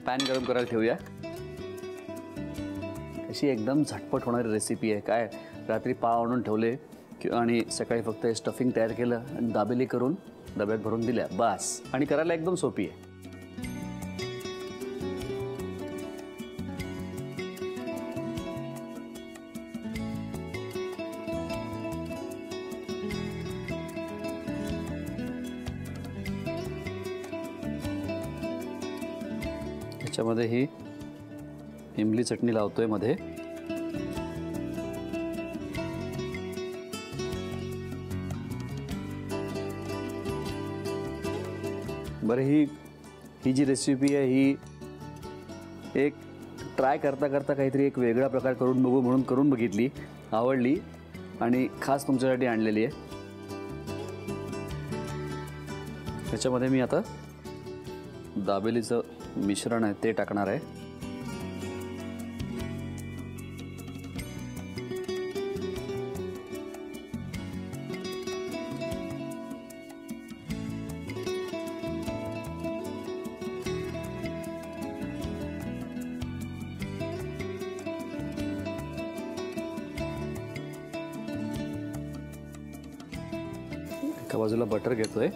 Pan गरम करायला ठेवूया. अशी एकदम झटपट होणारी रेसिपी आहे. काय रात्री पाव आणून ठेवले आणि सकाळी फक्त हे स्टफिंग तयार केलं आणि दाबेली करून डब्यात भरून दिल्या बस. आणि करायला एकदम सोपी आहे. याच्यामध्ये ही इमली चटणी लावतोय मध्ये. बरं, ही जी रेसिपी आहे ही एक ट्राय करता करता काहीतरी एक वेगळा प्रकार करून बघू म्हणून करून बघितली, आवडली आणि खास तुमच्यासाठी आणलेली आहे. त्याच्यामध्ये मी आता दाबेलीचं मिश्रण आहे ते टाकणार आहे. एका बाजूला बटर घेतोय.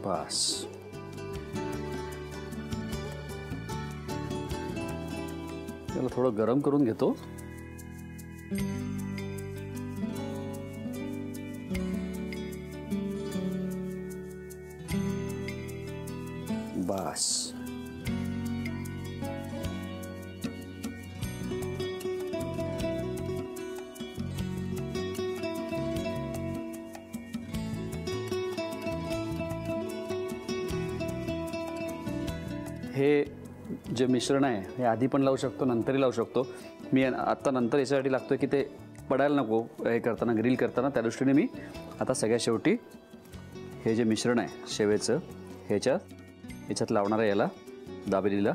बस. त्याला थोडं गरम करून घेतो. बस. हे जे मिश्रण आहे हे आधी पण लावू शकतो, नंतरही लावू शकतो. मी आत्ता नंतर याच्यासाठी लागतोय की ते पडायला नको हे करताना, ग्रिल करताना. त्या दृष्टीने मी आता सगळ्यात शेवटी हे जे मिश्रण आहे शेवेचं ह्याच्यात लावणार आहे याला, दाबेलीला.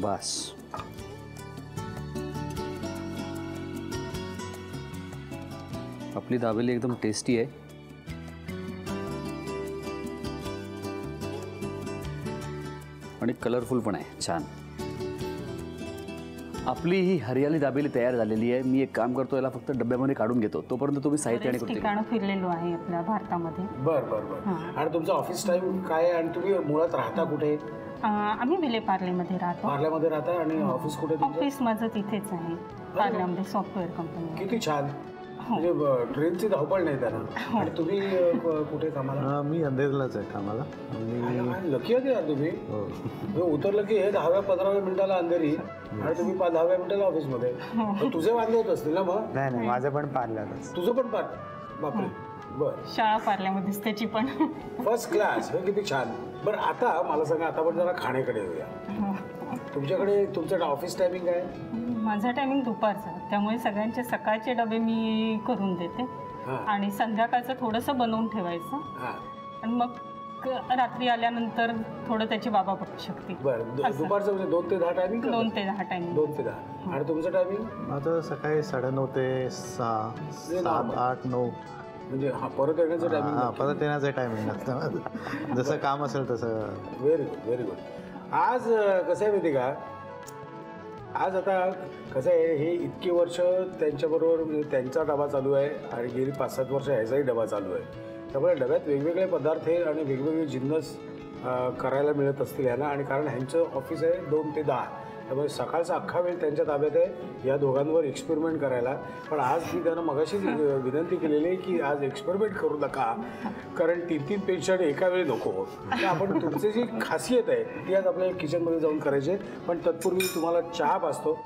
बस. आपली दाबेली एकदम टेस्टी आहे आणि कलरफुल पण आहे, छान. आपली ही हरियाली दाबेली तयार झालेली आहे. मी एक काम करतो, याला फक्त डब्यामध्ये काढून घेतो. तोपर्यंत तुम्ही साहित्य आणि ठिकाणं फिरलेलो आहे आपल्या भारतामध्ये. बरं बरं बरं. आणि तुमचं ऑफिस टाइम काय आहे आणि तुम्ही मुळात राहता कुठे? आम्ही विले पार्लेमध्ये राहतो. पार्ल्यामध्ये राहता आणि ऑफिस कुठे? ऑफिस माझं तिथेच आहे, पार्ल्यामध्ये सॉफ्टवेअर कंपनी. किती छान. म्हणजे ट्रेनची धावपळ नाही त्यांना. आणि तुम्ही कुठे कामाला? मी अंधेरीलाच आहे कामाला. लकी आहे यार तुम्ही. उतरलं की हे 10-15 मिनिटाला अंधेरी आणि तुम्ही 10 मिनिटाला ऑफिसमध्ये. तुझे वांदे होत असतील ना मग? नाही, माझं पण पार्ल्यातच. तुझं पण बापरे. बरं, शाळा पार्ल्यामध्येच त्याची पण. First class. हे किती छान. बरं, आता मला सांगा, आता आपण जरा खाण्याकडे येऊया. तुमच्याकडे तुमचं ऑफिस टायमिंग आहे? माझा टायमिंग दुपारचा, त्यामुळे सगळ्यांचे सकाळचे डबे मी करून देते आणि संध्याकाळचं थोडंसं बनवून ठेवायचं आणि मग रात्री आल्यानंतर थोडं त्याची बाबा बघू शकते. बरं, दुपारचं म्हणजे 2 ते 10 टायमिंग? 2 ते 10 टायमिंग. 2 ते 10. आणि तुमचं टायमिंग? माझं सकाळी 9:30 ते 6, 7, 8, 9. म्हणजे परत येण्याचं टायमिंग? परत येण्याचं टायमिंग असतं, जसं काम असेल तसं. Very good, very good. आज कसं आहे माहिती का, आज आता कसं आहे, हे इतकी वर्ष त्यांच्याबरोबर म्हणजे त्यांचा डबा चालू आहे आणि गेली 5-7 वर्ष ह्याचाही डबा चालू आहे. त्यामुळे डब्यात वेगवेगळे पदार्थ आणि वेगवेगळे जिन्नस करायला मिळत असतील ह्यांना. आणि कारण ह्यांचं ऑफिस आहे 2 ते 10 त्यामुळे सकाळचा अख्खा वेळ त्यांच्या ताब्यात आहे या दोघांवर एक्सपेरिमेंट करायला. पण आज मी त्यांना मगाशीच विनंती केलेली आहे की आज एक्सपेरिमेंट करू नका, कारण 3-3 पेशंट एका वेळी नको. तर आपण तुमची जी खासियत आहे ती आज आपल्याला किचनमध्ये जाऊन करायची आहे. पण तत्पूर्वी तुम्हाला चहा पाजतो.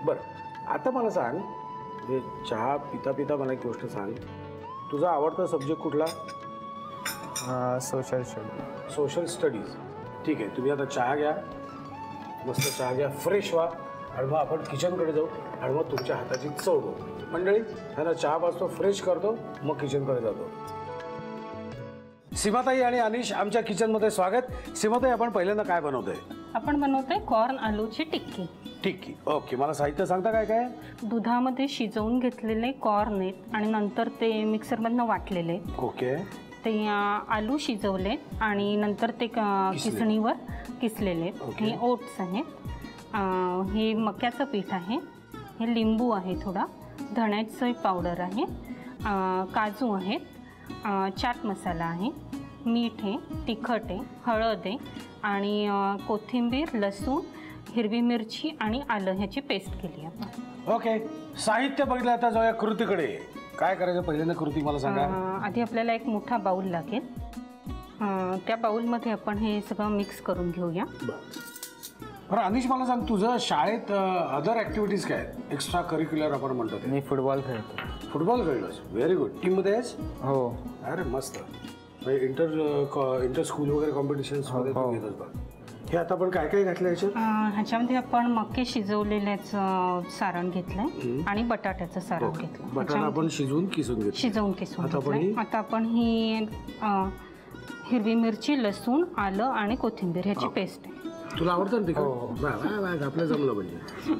बरं, आता मला सांग, हे चहा पिता पिता मला एक गोष्ट सांग, तुझा आवडता सब्जेक्ट कुठला? Social study. Social studies. ठीक आहे, तुम्ही आता चहा घ्या, मस्त चहा घ्या, फ्रेश व्हा आणि मग आपण किचनकडे जाऊ आणि मग तुमच्या हाताची चव बघू. मंडळी, त्यांना चहा पाजतो, फ्रेश करतो, मग किचनकडे जातो. सीमाताई आणि अनिश आमच्या किचनमध्ये स्वागत. सीमाताई, आपण पहिल्यांदा काय बनवतोय? आपण बनवतोय कॉर्न आलूची टिक्की. टिक्की. ओके, मला साहित्य सांगता काय काय? दुधामध्ये शिजवून घेतलेले कॉर्न आहेत आणि नंतर ते मिक्सरमधनं वाटलेले. ओके. ते आलू शिजवले आणि नंतर ते किसणीवर किसलेले. हे ओट्स आहेत, हे मक्याचं पीठ आहे, हे लिंबू आहे, थोडा धण्याचं पावडर आहे, काजू आहेत, चाट मसाला आहे, मीठ आहे, तिखट आहे, हळद आहे आणि कोथिंबीर, लसूण, हिरवी मिरची आणि आलं ह्याची पेस्ट केली आपण. ओके, साहित्य बघितलं. आता जाऊया कृतीकडे. काय करायचं पहिल्यांदा कृती मला सांगा. आधी आपल्याला एक मोठा बाऊल लागेल. त्या बाऊलमध्ये आपण हे सगळं मिक्स करून घेऊया. बरं अनिश, मला सांग, तुझं शाळेत अदर ॲक्टिव्हिटीज काय आहेत? एक्स्ट्रा करिक्युलर आपण म्हणतो ते. मी फुटबॉल खेळतो. फुटबॉल खेळलोस? Very good. टीममध्ये आहेस? हो. अरे मस्त. इंटर स्कूल वगैरे कॉम्पिटिशन्समध्ये तू घेतोस बघ. हे आता आपण काय काय घातलं याच्यात? ह्याच्यामध्ये आपण मके शिजवलेल्याचं सारण घेतलंय आणि बटाट्याचं सारण घेतलं. बटाटा आपण शिजवून किसून घेतलं. शिजवून किसून आता आपण ही हिरवी मिरची, लसूण, आलं आणि कोथिंबीर ह्याची पेस्ट आहे. तुला आवडतं ना तिखट? आपलं जमलं म्हणजे.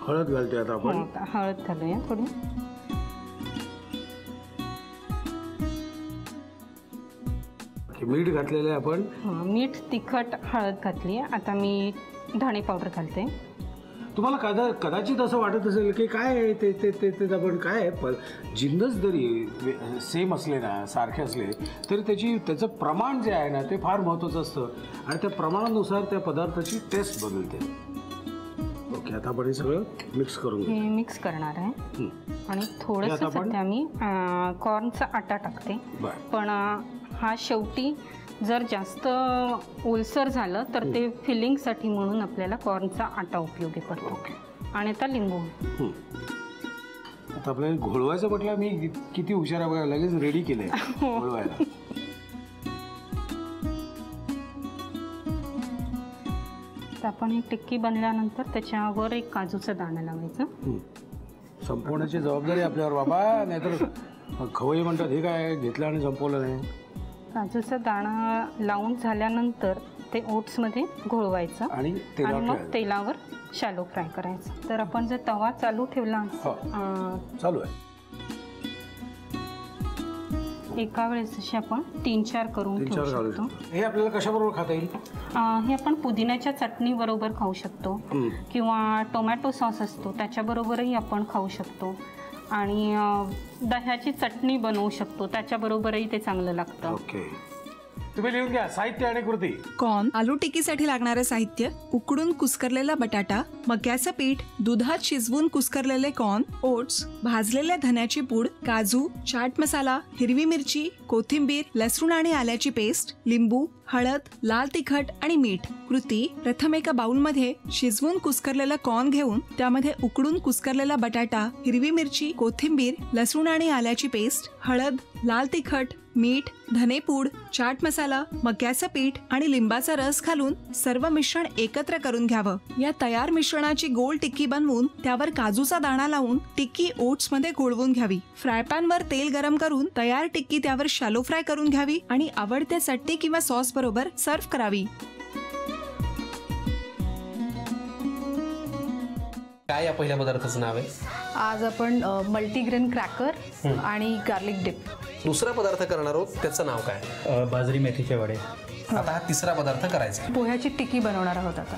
हळद घालतोय आता आपण. हळद घालूया थोडी. मीठ घातलेलं आहे आपण. मीठ, तिखट, हळद घातली. आता मी धणे पावडर घालते. तुम्हाला कदाचित असं वाटत असेल की काय ते आपण काय जिन्नस जरी सेम असले ना, सारखे असले तरी त्याचं प्रमाण जे आहे ना ते फार महत्त्वाचं असतं आणि त्या प्रमाणानुसार त्या पदार्थाची टेस्ट बदलते. ओके, आता आपण हे सगळं मिक्स करून हे मिक्स करणार आहे आणि थोडंसं सध्या मी कॉर्नचा आटा टाकते. पण हा शेवटी जर जास्त ओलसर झालं तर ते फिलिंगसाठी म्हणून आपल्याला कॉर्नचा आटा उपयोगी पडतो. आणि आता लिंबू. आता आपल्याला घोळवायचं म्हटलं, मी किती हुशार आहे, लगेच रेडी केलंय घोळवायला. तर आपण एक टिक्की बनल्यानंतर त्याच्यावर एक काजूचं दाणं लावायचं. संपवण्याची जबाबदारी आपल्यावर बाबा, नाहीतर खवई म्हणतात हे काय घेतलं आणि संपवलं नाही. काजूचा दाणा लावून झाल्यानंतर ते ओट्समध्ये घोळवायचं आणि मग तेलावर शॅलो फ्राय करायचं. तर आपण जर तवा चालू ठेवला चालू आहे एका वेळेस असे आपण 3-4 करून ठेवू शकतो. हे आपल्याला कशाबरोबर खाता येईल? हे आपण पुदिन्याच्या चटणी बरोबर खाऊ शकतो किंवा टोमॅटो सॉस असतो त्याच्याबरोबरही आपण खाऊ शकतो आणि दह्याची चटणी बनवू शकतो, त्याच्याबरोबरही ते चांगलं लागतं. ओके, तुम्ही लिहून घ्या साहित्य आणि कृती. कॉर्न आलू टिक्कीसाठी लागणारे साहित्य: उकडून कुस्करलेला बटाटा, मक्याचं पीठ, दुधात शिजवून कुस्करलेले कॉर्न, ओट्स, भाजलेल्या धन्याची पूड, काजू, चाट मसाला, हिरवी मिरची, कोथिंबीर, लसूण आणि आल्याची पेस्ट, लिंबू, हळद, लाल तिखट आणि मीठ. कृती: प्रथम एका बाउलमध्ये शिजवून कुस्करलेला कॉर्न घेऊन त्यामध्ये उकडून कुस्करलेला बटाटा, हिरवी मिरची, कोथिंबीर, लसूण आणि आल्याची पेस्ट, हळद, लाल तिखट, मीठ, धनेपूड, चाट मसाला, मक्याचं पीठ आणि लिंबाचा रस घालून सर्व मिश्रण एकत्र करून घ्यावं. या तयार मिश्रणाची गोल टिक्की बनवून त्यावर काजूचा दाणा लावून टिक्की ओट्समध्ये घोळवून घ्यावी. फ्रायपॅनवर तेल गरम करून तयार टिक्की त्यावर शॅलो फ्राय करून घ्यावी आणि आवडत्या चटणी किंवा सॉस बरोबर सर्व्ह करावी. काय या पहिल्या पदार्थाचं नाव आहे? आज आपण मल्टीग्रेन क्रॅकर आणि गार्लिक डिप. दुसरा पदार्थ करणार आहोत, त्याचं नाव काय? बाजरी मेथीचे वडे. आता हा तिसरा पदार्थ करायचा. पोह्याची टिक्की बनवणार आहोत आता.